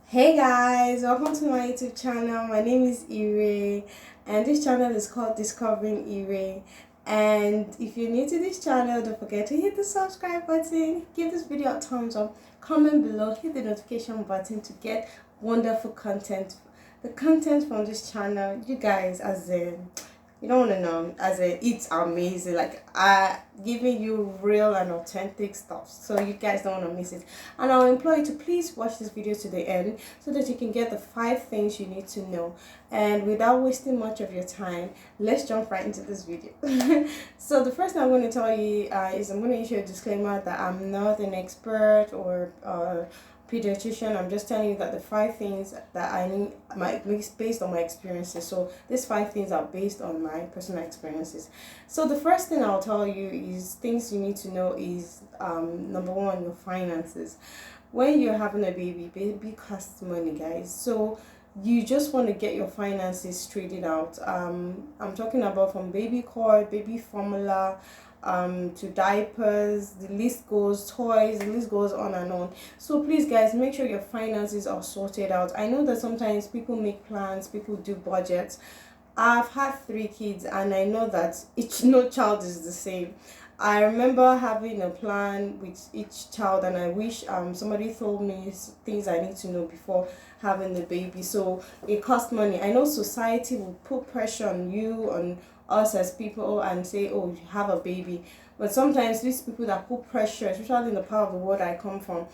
Hey guys, welcome to my YouTube channel. My name is Ire, and this channel is called Discovering Ire. And if you're new to this channel, don't forget to hit the subscribe button, give this video a thumbs up, comment below, hit the notification button to get wonderful content. The content from this channel, you guys, as in you don't want to know, as in it's amazing. Like I giving you real and authentic stuff, so you guys don't want to miss it. And I'll implore you to please watch this video to the end so that you can get the 5 things you need to know. And without wasting much of your time, let's jump right into this video. So the first thing I'm going to tell you is I'm going to issue a disclaimer that I'm not an expert or pediatrician. I'm just telling you that the 5 things that I need based on my experiences. So these 5 things are based on my personal experiences. So the first thing I'll tell you is things you need to know is number one, your finances. When you're having a baby costs money, guys. So you just want to get your finances straightened out. I'm talking about from baby cord, baby formula, to diapers, the list goes, toys, the list goes on and on. So please guys, make sure your finances are sorted out. I know that sometimes people make plans, people do budgets. I've had 3 kids and I know that no child is the same. I remember having a plan with each child, and I wish somebody told me things I need to know before having the baby. So it costs money. I know society will put pressure on you, on us as people, and say, oh, you have a baby. But sometimes these people that put pressure, especially in the part of the world I come from,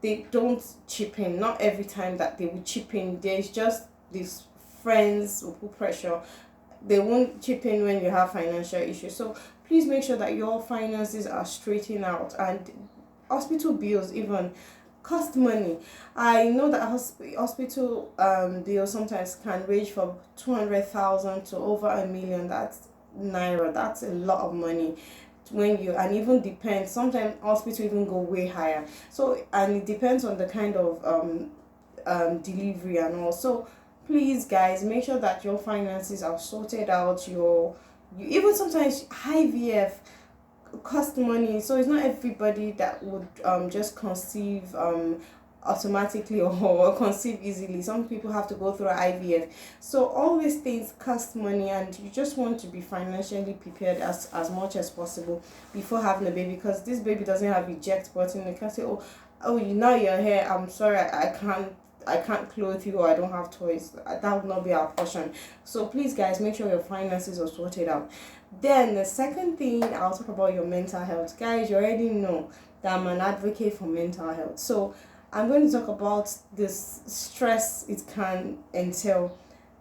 they don't chip in. Not every time that they will chip in. There's just these friends who put pressure. They won't chip in when you have financial issues. So please make sure that your finances are straightened out. And hospital bills even cost money. I know that hospital bills sometimes can range from 200,000 to over 1 million. That's naira. That's a lot of money when you, and even depends, sometimes hospital even go way higher. So and it depends on the kind of delivery and all. So please guys, make sure that your finances are sorted out. You even sometimes IVF cost money, so it's not everybody that would just conceive automatically or conceive easily. Some people have to go through IVF. So all these things cost money, and you just want to be financially prepared as much as possible before having a baby, because this baby doesn't have eject button. You can't say, oh, you now you're here, I'm sorry, I can't clothe you, or I don't have toys. That would not be our portion. So please guys, make sure your finances are sorted out. Then the second thing, I'll talk about your mental health. Guys, you already know that I'm an advocate for mental health. So I'm going to talk about this stress it can entail.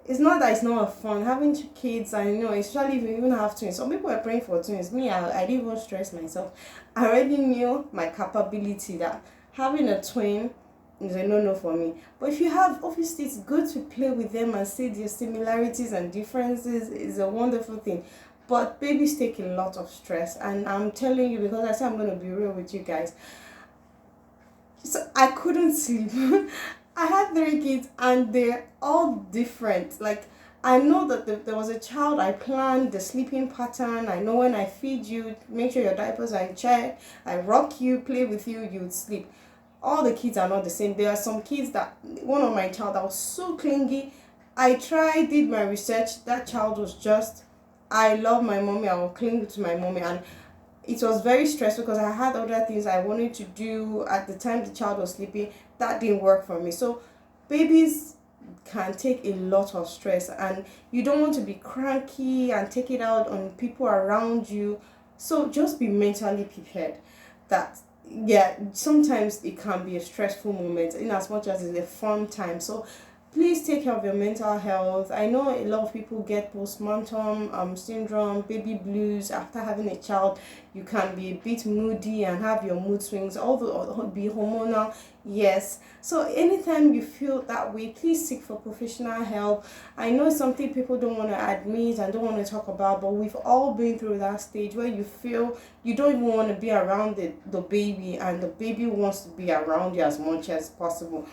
It's not that it's not fun having 2 kids. I know, especially if you even have twins. Some people are praying for twins. Me, I didn't even stress myself. I already knew my capability that having a twin is a no for me. But if you have, obviously it's good to play with them and see their similarities and differences. Is a wonderful thing. But babies take a lot of stress, and I'm telling you, because I said I'm going to be real with you guys. So I couldn't sleep. I had 3 kids and they're all different. Like I know that there was a child, I planned the sleeping pattern. I know when I feed you, make sure your diapers are in check. I rock you, play with you, you would sleep. All the kids are not the same. There are some kids that, one of my child that was so clingy. I tried, did my research. That child was just, I love my mommy. I will cling to my mommy, and it was very stressful because I had other things I wanted to do at the time the child was sleeping. That didn't work for me. So babies can take a lot of stress, and you don't want to be cranky and take it out on people around you. So just be mentally prepared that, yeah, sometimes it can be a stressful moment in as much as it's a fun time. So please take care of your mental health. I know a lot of people get postpartum syndrome, baby blues after having a child. You can be a bit moody and have your mood swings, although be hormonal. Yes. So anytime you feel that way, please seek for professional help. I know it's something people don't want to admit and don't want to talk about, but we've all been through that stage where you feel you don't even want to be around the baby, and the baby wants to be around you as much as possible.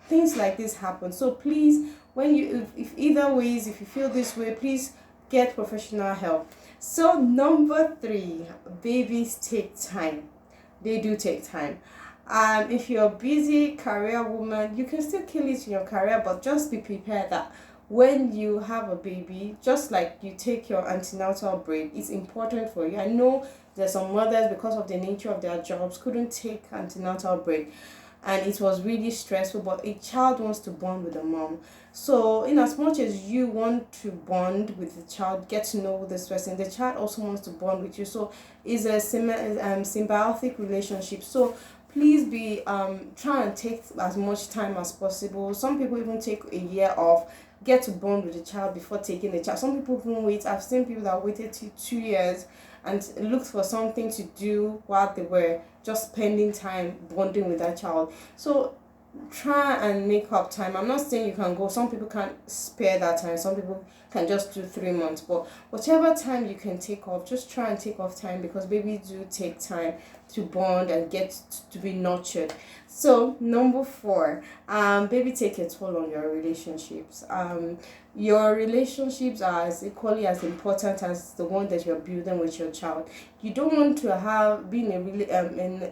Things like this happen. So please, when you, if either ways, if you feel this way, please get professional help. So number 3, babies take time. They do take time. If you're a busy career woman, you can still kill it in your career, but just be prepared that when you have a baby, just like you take your antenatal break, it's important for you. I know there's some mothers, because of the nature of their jobs, couldn't take antenatal break, and it was really stressful, but a child wants to bond with the mom. So in as much as you want to bond with the child, get to know this person, the child also wants to bond with you. So it's a symbiotic relationship. So please be try and take as much time as possible. Some people even take a year off, get to bond with the child before taking the child. Some people even wait. I've seen people that waited till 2 years and looked for something to do while they were just spending time bonding with that child. So try and make up time. I'm not saying you can go, some people can't spare that time, some people can just do 3 months, but whatever time you can take off, just try and take off time, because babies do take time to bond and get to be nurtured. So number 4, baby take a toll on your relationships. Your relationships are as equally as important as the one that you're building with your child. You don't want to have been a really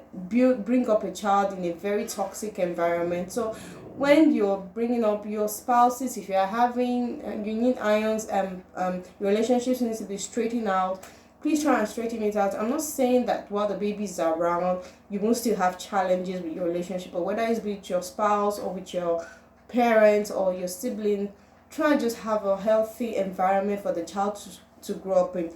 bring up a child in a very toxic environment. So when you're bringing up your spouses, if you're having you need irons, your relationships need to be straightened out. Please try and straighten it out. I'm not saying that while the babies are around, you won't still have challenges with your relationship, but whether it's with your spouse or with your parents or your sibling, try and just have a healthy environment for the child to grow up in.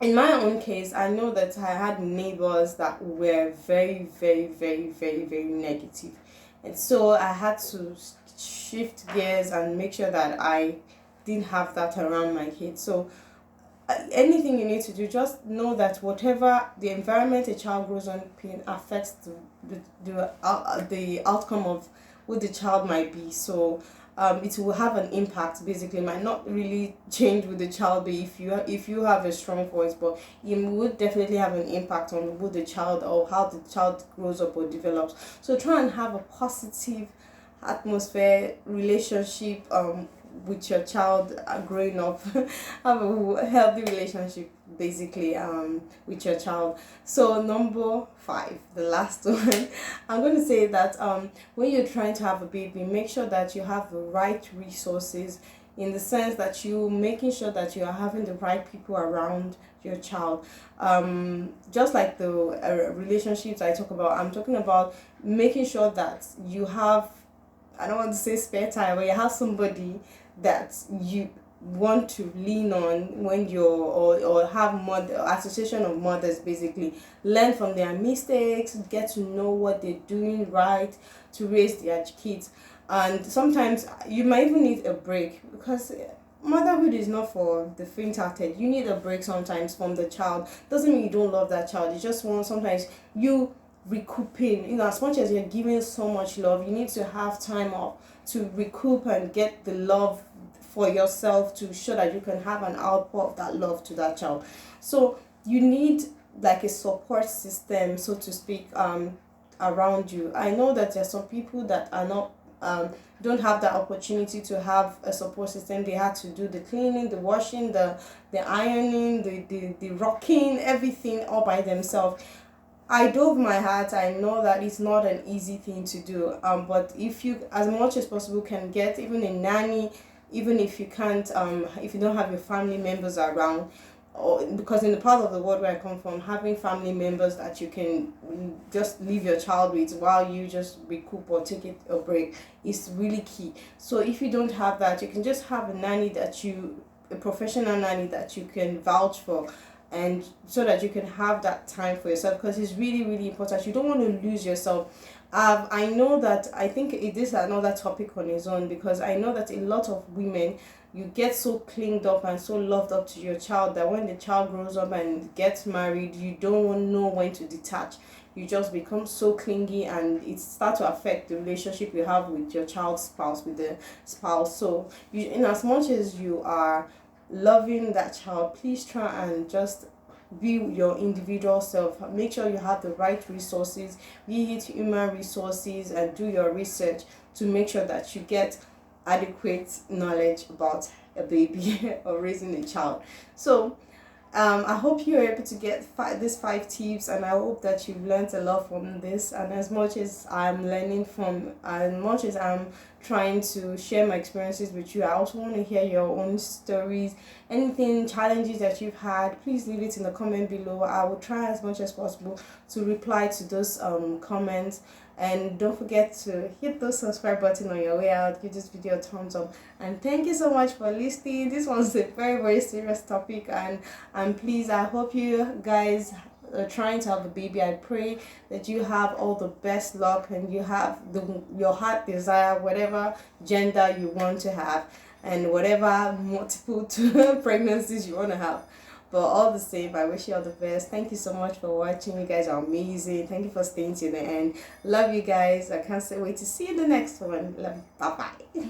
In my own case, I know that I had neighbors that were very, very, very, very, very negative. And so I had to shift gears and make sure that I didn't have that around my kids. So anything you need to do, just know that whatever the environment a child grows up in affects the outcome of what the child might be. So it will have an impact. Basically, it might not really change with the child, but if you have a strong voice, but it would definitely have an impact on who the child or how the child grows up or develops. So try and have a positive atmosphere, relationship with your child growing up. Have a healthy relationship basically with your child. So number 5, the last one, I'm going to say that when you're trying to have a baby, make sure that you have the right resources, in the sense that you making sure that you are having the right people around your child. Just like the relationships I talk about, I'm talking about making sure that you have, I don't want to say spare time, but you have somebody that you want to lean on when you're or have mother association of mothers. Basically learn from their mistakes, get to know what they're doing right to raise their kids. And sometimes you might even need a break, because motherhood is not for the faint-hearted. You need a break sometimes from the child. Doesn't mean you don't love that child, you just want sometimes you recouping. As much as you're giving so much love, you need to have time off to recoup and get the love for yourself, to show that you can have an outpour of that love to that child. So you need like a support system, so to speak, around you. I know that there's some people that are not don't have the opportunity to have a support system. They had to do the cleaning, the washing, the ironing, the rocking, everything all by themselves. I dove my heart. I know that it's not an easy thing to do. But if you, as much as possible, can get even a nanny, even if you can't, if you don't have your family members around, or because in the part of the world where I come from, having family members that you can just leave your child with while you just recoup or take it a break is really key. So if you don't have that, you can just have a nanny a professional nanny that you can vouch for, and so that you can have that time for yourself, because it's really, really important. You don't want to lose yourself. I know that, I think it is another topic on its own, because I know that a lot of women, you get so clinged up and so loved up to your child that when the child grows up and gets married, you don't know when to detach. You just become so clingy, and it starts to affect the relationship you have with your child's spouse, with the spouse. So you, in as much as you are loving that child, please try and just be your individual self. Make sure you have the right resources, be it human resources, and do your research to make sure that you get adequate knowledge about a baby or raising a child. So I hope you're able to get these 5 tips, and I hope that you've learned a lot from this. And as much as I'm learning from, as much as I'm trying to share my experiences with you, I also want to hear your own stories. Anything, challenges that you've had, please leave it in the comment below. I will try as much as possible to reply to those comments. And don't forget to hit the subscribe button on your way out. Give this video a thumbs up, and thank you so much for listening. This was a very serious topic, and please, I hope you guys are trying to have a baby. I pray that you have all the best luck, and you have your heart desire, whatever gender you want to have, and whatever multiple pregnancies you want to have. But all the same, I wish you all the best. Thank you so much for watching. You guys are amazing. Thank you for staying to the end. Love you guys. I can't wait to see you in the next one. Love you. Bye bye.